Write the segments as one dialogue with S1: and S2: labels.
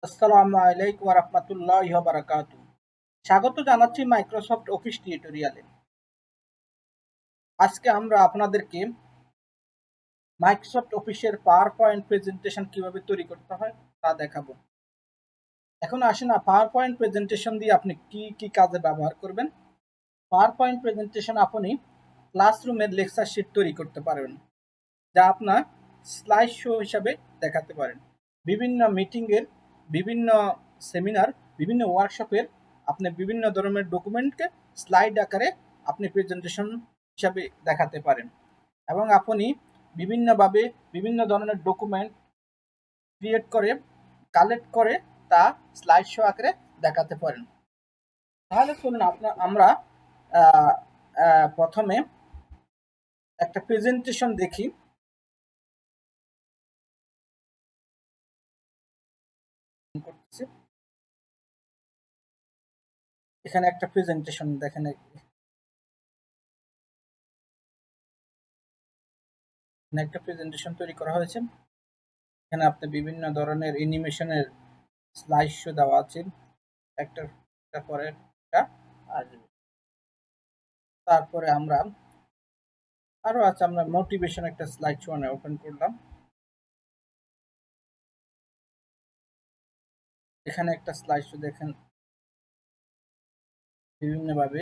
S1: আসসালামু আলাইকুম ওয়া রাহমাতুল্লাহি ওয়া বারাকাতুহু। স্বাগত জানাচ্ছি মাইক্রোসফট অফিস টিউটোরিয়ালে। আজকে আমরা আপনাদেরকে মাইক্রোসফট অফিসের পাওয়ার পয়েন্ট প্রেজেন্টেশন কিভাবে তৈরি করতে হয় তা দেখাবো। এখন আসেন পাওয়ার পয়েন্ট প্রেজেন্টেশন দিয়ে আপনি কি কি কাজে ব্যবহার করবেন। পাওয়ার পয়েন্ট প্রেজেন্টেশন আপনি ক্লাসরুমের লেকচার শিট তৈরি করতে পারবেন, যা আপনার স্লাইড শো হিসাবে দেখাতে পারেন। বিভিন্ন মিটিংয়ের, বিভিন্ন সেমিনার, বিভিন্ন ওয়ার্কশপের আপনি বিভিন্ন ধরনের ডকুমেন্টকে স্লাইড আকারে আপনি প্রেজেন্টেশন হিসাবে দেখাতে পারেন, এবং আপনি বিভিন্নভাবে বিভিন্ন ধরনের ডকুমেন্ট ক্রিয়েট করে কালেক্ট করে তা স্লাইড শো আকারে দেখাতে পারেন। তাহলে চলুন আমরা প্রথমে একটা প্রেজেন্টেশন দেখি। করতেছি এখানে একটা প্রেজেন্টেশন দেখেন, একটা প্রেজেন্টেশন তৈরি করা হয়েছে। এখানে আপনি বিভিন্ন ধরনের অ্যানিমেশনের স্লাইড শো দেওয়া আছে, একটা পরে একটা আসবে। তারপরে আমরা আরো আছে, আমরা মোটিভেশন একটা স্লাইড শো ওপেন করলাম। এখানে একটা স্লাইড শো দেখেন বিভিন্নভাবে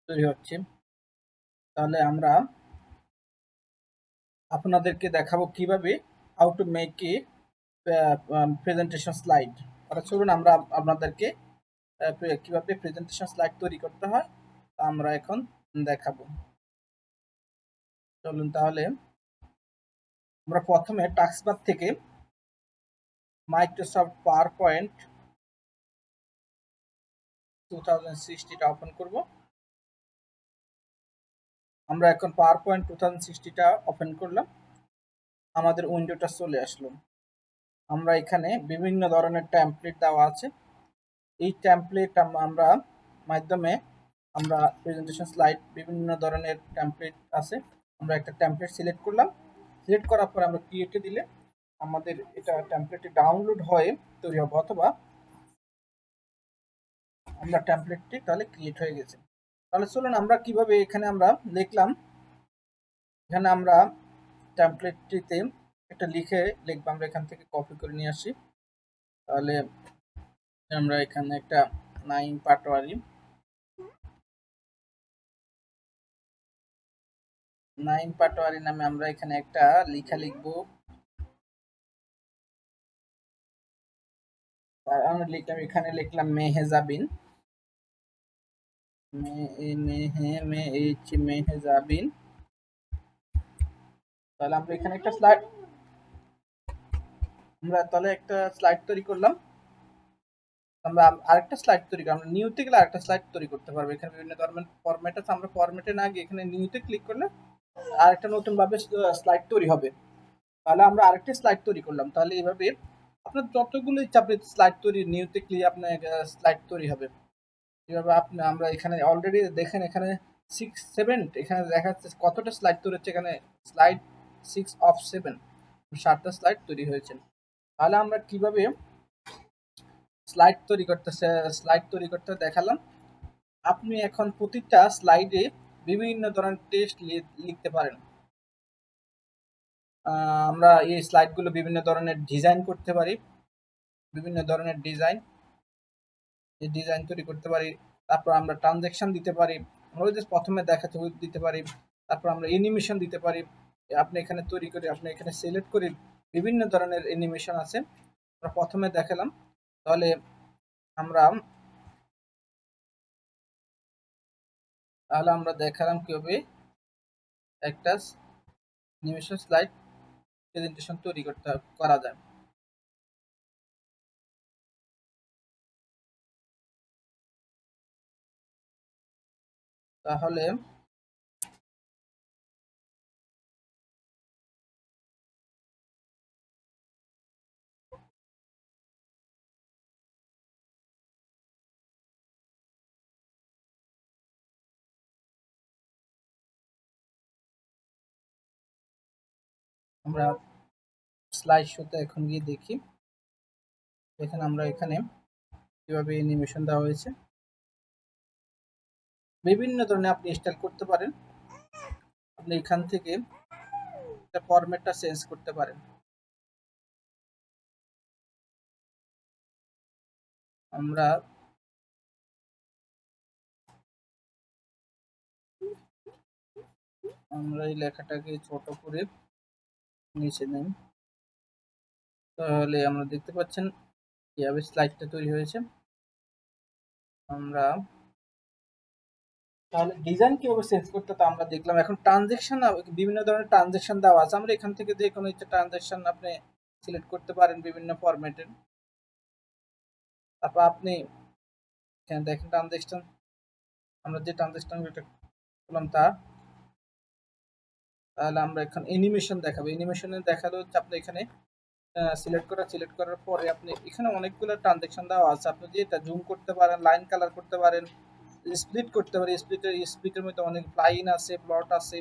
S1: তৈরি হচ্ছে। তাহলে আমরা আপনাদেরকে দেখাবো কিভাবে how to make a presentation slide. চলুন আমরা আপনাদেরকে কিভাবে প্রেজেন্টেশন স্লাইড তৈরি করতে হয় তা আমরা এখন দেখাবো। চলুন তাহলে আমরা প্রথমে টাস্কবার থেকে মাইক্রোসফট পাওয়ার পয়েন্ট 2060 ওপেন করব। আমরা এখন পাওয়ার পয়েন্ট 2060 ওপেন করলাম, আমাদের উইন্ডোটা চলে আসলো। আমরা এখানে বিভিন্ন ধরনের টেমপ্লেট দেওয়া আছে। এই টেমপ্লেট আমরা মাধ্যমে আমরা প্রেজেন্টেশন স্লাইড বিভিন্ন ধরনের টেমপ্লেট আছে। আমরা একটা টেমপ্লেট সিলেক্ট করলাম, সিলেক্ট করার পর আমরা ক্রিয়েটে দিলে আমাদের এটা টেমপ্লেটটি ডাউনলোড হয়ে তৈরি হবে, অথবা আমরা টেমপ্লেটটি তাহলে ক্রিয়েট হয়ে গেছে। তাহলে চলুন আমরা কিভাবে এখানে আমরা লিখলাম। এখানে আমরা টেমপ্লেটটিতে একটা লিখবো, আমরা এখান থেকে কপি করে নিয়ে আসি। তাহলে আমরা এখানে একটা নাইম পাটোয়ারি নামে আমরা এখানে একটা লিখবো। আমরা লিখলাম, এখানে লিখলাম মেহেজাবিন, মেহেজাবিন। তাহলে আমরা এখানে একটা স্লাইড তৈরি করলাম। আমরা আরেকটা স্লাইড তৈরি করলাম, আমরা নিউতে গেলে আরেকটা স্লাইড তৈরি করতে পারবো। এখানে বিভিন্ন ধরনের ফরম্যাট আছে, আমরা ফরম্যাটে না গিয়ে এখানে নিউতে ক্লিক করলে আরেকটা নতুন ভাবে স্লাইড তৈরি হবে। তাহলে আমরা আরেকটা স্লাইড তৈরি করলাম। তাহলে এইভাবে আপনার যতগুলো ইচ্ছা আপনি স্লাইড তৈরি, নিউতে ক্লিক আপনার স্লাইড তৈরি হবে। এভাবে আমরা এখানে অলরেডি দেখেন, এখানে 6-7 এখানে দেখা যাচ্ছে কতটা স্লাইড তৈরি হচ্ছে। এখানে স্লাইড 6 অফ 7, 7টা স্লাইড তৈরি হয়েছে। তাহলে আমরা কিভাবে স্লাইড তৈরি করতে দেখালাম। আপনি এখন প্রতিটা স্লাইডে বিভিন্ন ধরনের টেক্সট লিখতে পারেন। আমরা এই স্লাইডগুলো বিভিন্ন ধরনের ডিজাইন করতে পারি, বিভিন্ন ধরনের ডিজাইন তৈরি করতে পারি। তারপর আমরা ট্রানজ্যাকশন দিতে পারি, আমরা ওই যে প্রথমে দেখাতে দিতে পারি। তারপর আমরা অ্যানিমেশন দিতে পারি। আপনি এখানে তৈরি করে আপনি এখানে সিলেক্ট করে বিভিন্ন ধরনের অ্যানিমেশন আছে, আমরা প্রথমে দেখালাম। তাহলে আমরা দেখালাম কিভাবে একটা অ্যানিমেশন স্লাইড প্রেজেন্টেশন তৈরি করা যায়। তাহলে আমরা স্লাইড শোতে এখন গিয়ে দেখি। এখানে আমরা কিভাবে অ্যানিমেশন দেওয়া হয়েছে, বিভিন্ন ধরনের আপনি স্টাইল করতে পারেন। আপনি এখান থেকে ফরম্যাটটা চেঞ্জ করতে পারেন। আমরা এই লেখাটাকে ছোট করে নিচে নেই, তাহলে আমরা দেখতে পাচ্ছেন কিভাবে স্লাইডটা তৈরি হয়েছে। আমরা তাহলে ডিজাইন কিভাবে চেঞ্জ করতে তা আমরা দেখলাম। এখন ট্রানজেকশন, বিভিন্ন ধরনের ট্রানজেকশন দেওয়া আছে, আমরা এখান থেকে যে কোনো একটা ট্রানজেকশন আপনি সিলেক্ট করতে পারেন বিভিন্ন ফরম্যাটের। তারপর আপনি এখানে দেখেন ট্রানজেকশন, আমরা যে ট্রানজেকশন করলাম তাহলে আমরা এখন অ্যানিমেশন দেখাবো। অ্যানিমেশনে দেখালো হচ্ছে আপনি এখানে সিলেক্ট করার পরে আপনি এখানে অনেকগুলো ট্রানজেকশন দেওয়া আছে, আপনি যেটা জুম করতে পারেন, লাইন কালার করতে পারেন, স্প্লিট করতে পারেন। স্প্লিটের মধ্যে অনেক লাইন আছে, প্লট আছে,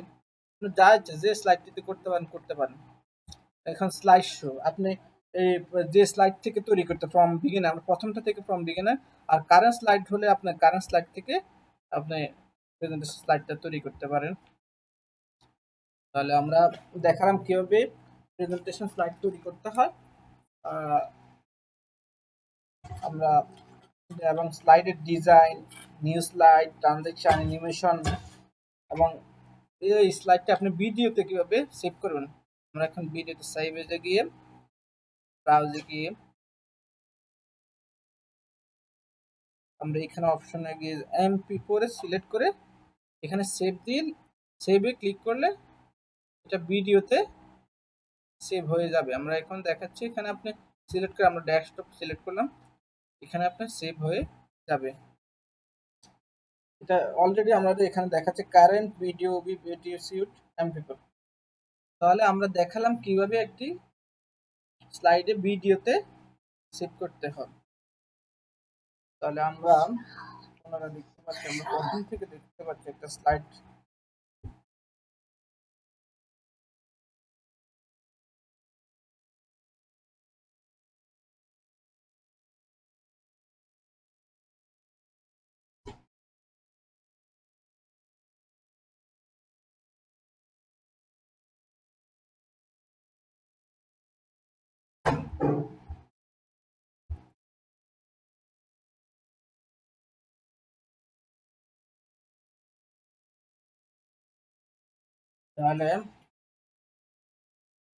S1: যা যে স্লাইডটিতে করতে পারেন। এখন স্লাইড শো আপনি এই যে স্লাইড থেকে তৈরি করতে ফ্রম বিগিনার, আমরা প্রথমটা থেকে ফ্রম বিগিনার, আর কারেন্ট স্লাইড হলে আপনার কারেন্ট স্লাইড থেকে আপনি প্রেজেন্টেশন স্লাইডটা তৈরি করতে পারেন। তাহলে আমরা দেখালাম কিভাবে প্রেজেন্টেশন স্লাইড তৈরি করতে হয়। আমরা এবং স্লাইডের design, new slide, transaction, animation এবং এই স্লাইডটা আপনি ভিডিওতে কিভাবে সেভ করবেন। আমরা এখন ভিডিওতে সেভে গিয়ে ব্রাউজে গিয়ে আমরা এখানে অপশনে গিয়ে MP4 সিলেক্ট করে এখানে সেভে ক্লিক করলে এটা ভিডিওতে সেভ হয়ে যাবে। আমরা এখন দেখাচ্ছি, এখানে আপনি সিলেক্ট করে আমরা ডেস্কটপ সিলেক্ট করলাম, এখানে আপনার সেভ হয়ে যাবে। এটা অলরেডি আমাদের এখানে দেখাচ্ছে কারেন্ট ভিডিও শুট MP4। তাহলে আমরা দেখালাম কিভাবে একটি স্লাইডে ভিডিওতে সেভ করতে হয়। তাহলে আমরা দেখতে পাচ্ছি, আমরা প্রথম থেকে দেখতে পাচ্ছি একটা স্লাইড।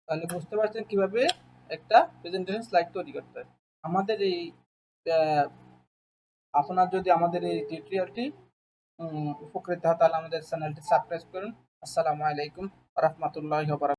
S1: তাহলে বুঝতে পারছেন কিভাবে একটা প্রেজেন্টেশন স্লাইড তৈরি করতে হয়। আমাদের এই আপনার যদি আমাদের এই টিউটোরিয়ালটি উপকৃত হয় তাহলে আমাদের চ্যানেলটি সাবস্ক্রাইব করুন। আসসালামু আলাইকুম ওয়া রাহমাতুল্লাহি ওয়া বারাকাতুহু।